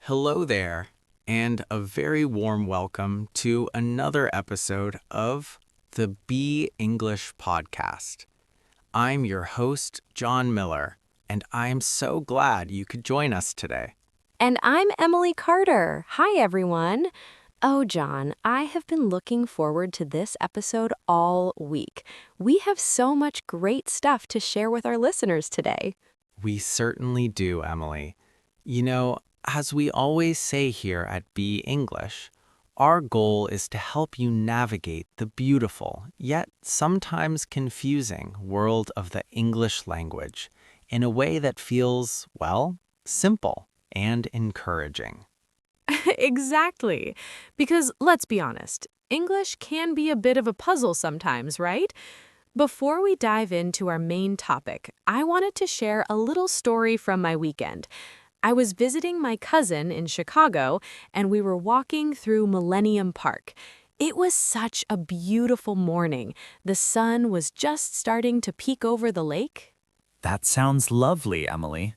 Hello there, and a very warm welcome to another episode of the Be English podcast. I'm your host, John Miller, and I'm so glad you could join us today. And I'm Emily Carter. Hi, everyone. Oh, John, I have been looking forward to this episode all week. We have so much great stuff to share with our listeners today. We certainly do, Emily. You know, as we always say here at Be English, our goal is to help you navigate the beautiful, yet sometimes confusing world of the English language in a way that feels, well, simple and encouraging. Exactly. Because let's be honest, English can be a bit of a puzzle sometimes, right? Before we dive into our main topic, I wanted to share a little story from my weekend. I was visiting my cousin in Chicago, and we were walking through Millennium Park. It was such a beautiful morning. The sun was just starting to peek over the lake. That sounds lovely, Emily.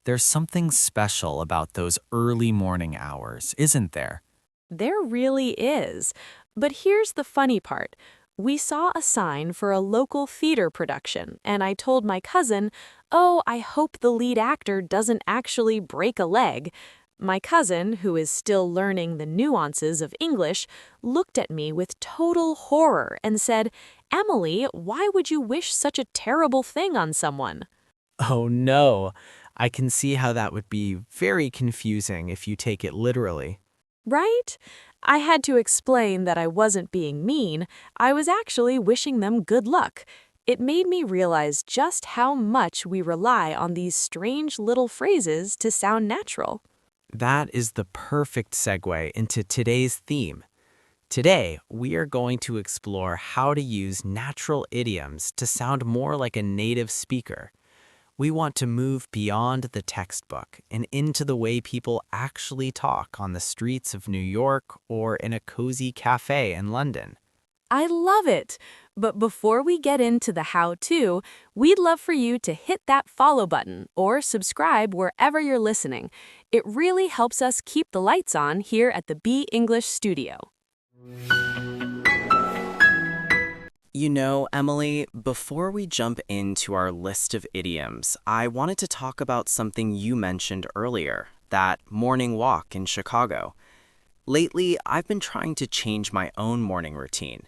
There's something special about those early morning hours, isn't there? There really is. But here's the funny part. We saw a sign for a local theater production, and I told my cousin, "Oh, I hope the lead actor doesn't actually break a leg." My cousin, who is still learning the nuances of English, looked at me with total horror and said, "Emily, why would you wish such a terrible thing on someone?" Oh no, I can see how that would be very confusing if you take it literally. Right? I had to explain that I wasn't being mean. I was actually wishing them good luck. It made me realize just how much we rely on these strange little phrases to sound natural. That is the perfect segue into today's theme. Today, we are going to explore how to use natural idioms to sound more like a native speaker. We want to move beyond the textbook and into the way people actually talk on the streets of New York or in a cozy cafe in London. I love it! But before we get into the how-to, we'd love for you to hit that follow button or subscribe wherever you're listening. It really helps us keep the lights on here at the Be English studio. You know, Emily, before we jump into our list of idioms, I wanted to talk about something you mentioned earlier, that morning walk in Chicago. Lately, I've been trying to change my own morning routine.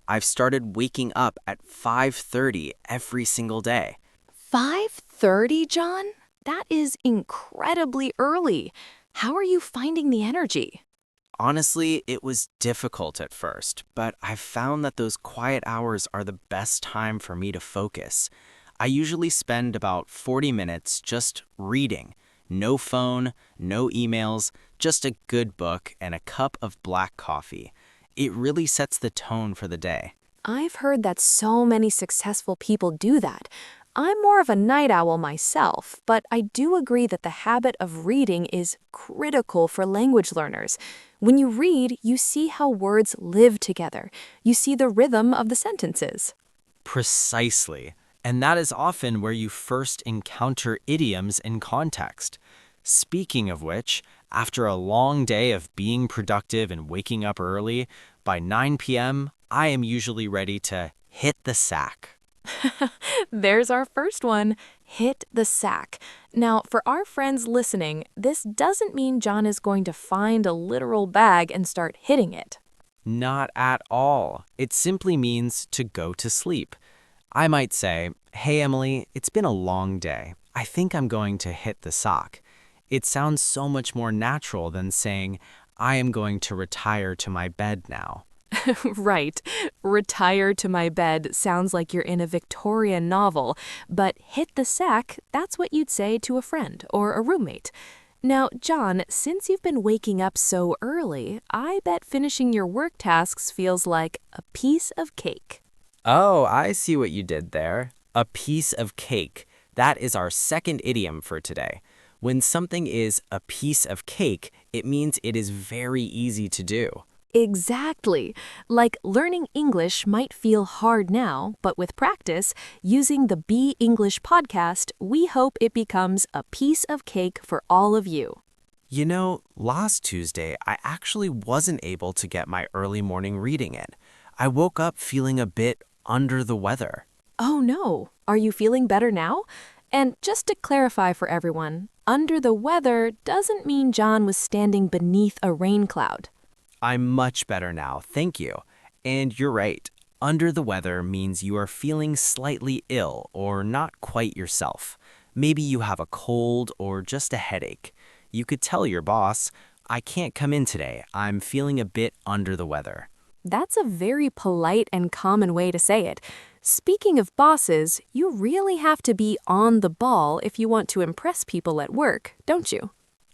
I've started waking up at 5:30 every single day. 5:30, John? That is incredibly early. How are you finding the energy? Honestly, it was difficult at first, but I've found that those quiet hours are the best time for me to focus. I usually spend about 40 minutes just reading. No phone, no emails, just a good book and a cup of black coffee. It really sets the tone for the day. I've heard that so many successful people do that. I'm more of a night owl myself, but I do agree that the habit of reading is critical for language learners. When you read, you see how words live together. You see the rhythm of the sentences. Precisely. And that is often where you first encounter idioms in context. Speaking of which, after a long day of being productive and waking up early, by 9 p.m., I am usually ready to hit the sack. There's our first one, hit the sack. Now, for our friends listening, this doesn't mean John is going to find a literal bag and start hitting it. Not at all. It simply means to go to sleep. I might say, "Hey Emily, it's been a long day. I think I'm going to hit the sock." It sounds so much more natural than saying, "I am going to retire to my bed now." Right. Retire to my bed sounds like you're in a Victorian novel, but hit the sack, that's what you'd say to a friend or a roommate. Now, John, since you've been waking up so early, I bet finishing your work tasks feels like a piece of cake. Oh, I see what you did there. A piece of cake. That is our second idiom for today. When something is a piece of cake, it means it is very easy to do. Exactly. Like learning English might feel hard now, but with practice, using the Be English podcast, we hope it becomes a piece of cake for all of you. You know, last Tuesday, I actually wasn't able to get my early morning reading in. I woke up feeling a bit under the weather. Oh no, are you feeling better now? And just to clarify for everyone, under the weather doesn't mean John was standing beneath a rain cloud. I'm much better now, thank you. And you're right, under the weather means you are feeling slightly ill or not quite yourself. Maybe you have a cold or just a headache. You could tell your boss, I can't come in today, I'm feeling a bit under the weather. That's a very polite and common way to say it. Speaking of bosses, you really have to be on the ball if you want to impress people at work, don't you?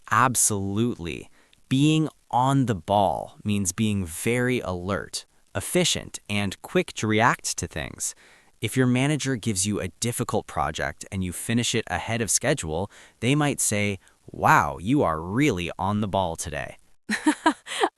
Absolutely. Being on the ball means being very alert, efficient, and quick to react to things. If your manager gives you a difficult project and you finish it ahead of schedule, they might say, wow, you are really on the ball today.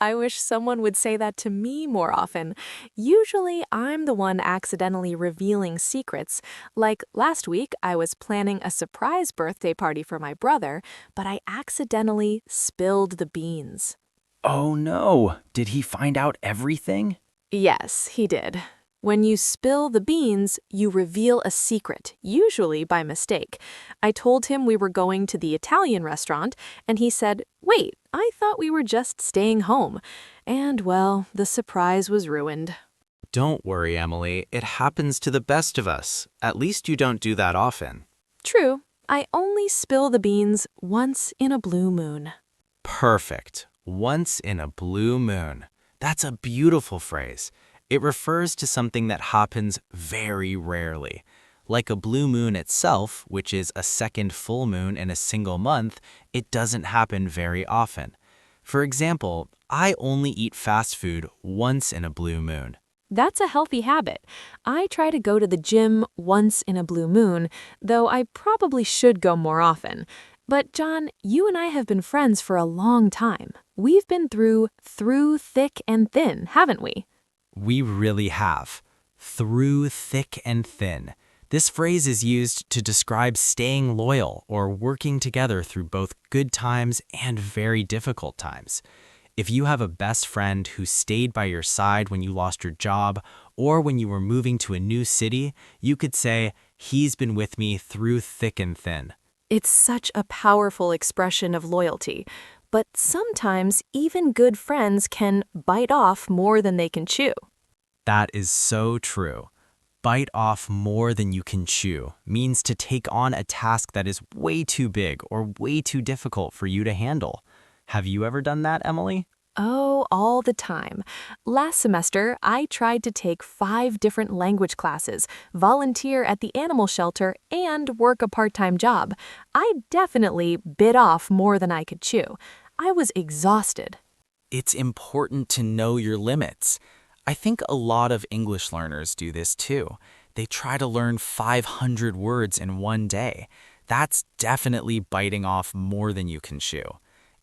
I wish someone would say that to me more often. Usually, I'm the one accidentally revealing secrets. Like last week, I was planning a surprise birthday party for my brother, but I accidentally spilled the beans. Oh no, did he find out everything? Yes, he did. When you spill the beans, you reveal a secret, usually by mistake. I told him we were going to the Italian restaurant, and he said, "Wait, I thought we were just staying home." And, well, the surprise was ruined. Don't worry, Emily. It happens to the best of us. At least you don't do that often. True, I only spill the beans once in a blue moon. Perfect. Once in a blue moon. That's a beautiful phrase. It refers to something that happens very rarely. Like a blue moon itself, which is a second full moon in a single month, it doesn't happen very often. For example, I only eat fast food once in a blue moon. That's a healthy habit. I try to go to the gym once in a blue moon, though I probably should go more often. But John, you and I have been friends for a long time. We've been through thick and thin, haven't we? We really have. Through thick and thin. This phrase is used to describe staying loyal or working together through both good times and very difficult times. If you have a best friend who stayed by your side when you lost your job or when you were moving to a new city, you could say, he's been with me through thick and thin. It's such a powerful expression of loyalty. But sometimes even good friends can bite off more than they can chew. That is so true. Bite off more than you can chew means to take on a task that is way too big or way too difficult for you to handle. Have you ever done that, Emily? Oh, all the time. Last semester, I tried to take 5 different language classes, volunteer at the animal shelter, and work a part-time job. I definitely bit off more than I could chew. I was exhausted. It's important to know your limits. I think a lot of English learners do this too. They try to learn 500 words in one day. That's definitely biting off more than you can chew.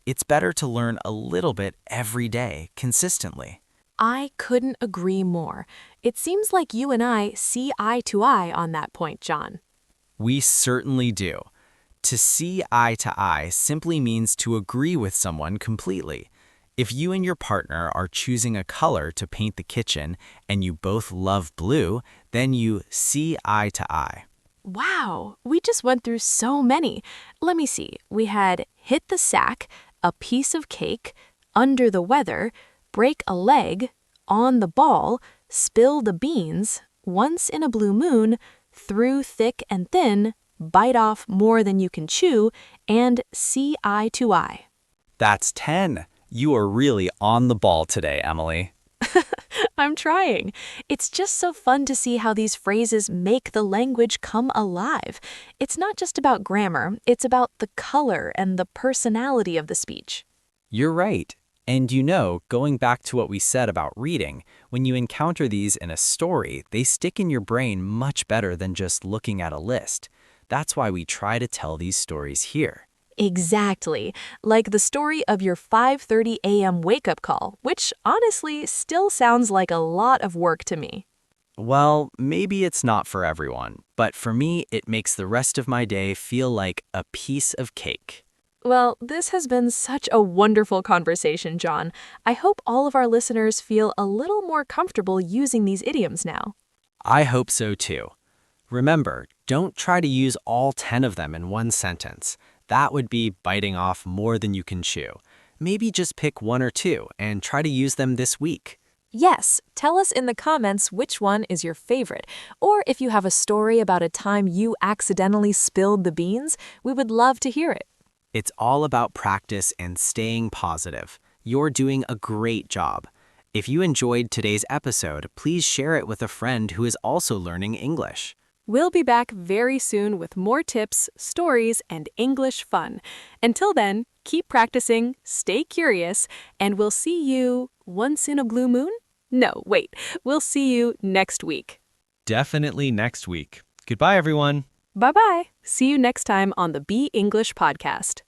It's better to learn a little bit every day, consistently. I couldn't agree more. It seems like you and I see eye to eye on that point, John. We certainly do. To see eye to eye simply means to agree with someone completely. If you and your partner are choosing a color to paint the kitchen and you both love blue, then you see eye to eye. Wow, we just went through so many. Let me see. We had hit the sack, a piece of cake, under the weather, break a leg, on the ball, spill the beans, once in a blue moon, through thick and thin, bite off more than you can chew, and see eye to eye. That's 10. You are really on the ball today, Emily. I'm trying. It's just so fun to see how these phrases make the language come alive. It's not just about grammar, it's about the color and the personality of the speech. You're right. And you know, going back to what we said about reading, when you encounter these in a story, they stick in your brain much better than just looking at a list. That's why we try to tell these stories here. Exactly. Like the story of your 5:30 a.m. wake-up call, which honestly still sounds like a lot of work to me. Well, maybe it's not for everyone, but for me, it makes the rest of my day feel like a piece of cake. Well, this has been such a wonderful conversation, John. I hope all of our listeners feel a little more comfortable using these idioms now. I hope so too. Remember, don't try to use all 10 of them in one sentence. That would be biting off more than you can chew. Maybe just pick one or two and try to use them this week. Yes, tell us in the comments which one is your favorite. Or if you have a story about a time you accidentally spilled the beans, we would love to hear it. It's all about practice and staying positive. You're doing a great job. If you enjoyed today's episode, please share it with a friend who is also learning English. We'll be back very soon with more tips, stories, and English fun. Until then, keep practicing, stay curious, and we'll see you once in a blue moon? No, wait. We'll see you next week. Definitely next week. Goodbye, everyone. Bye-bye. See you next time on the Be English podcast.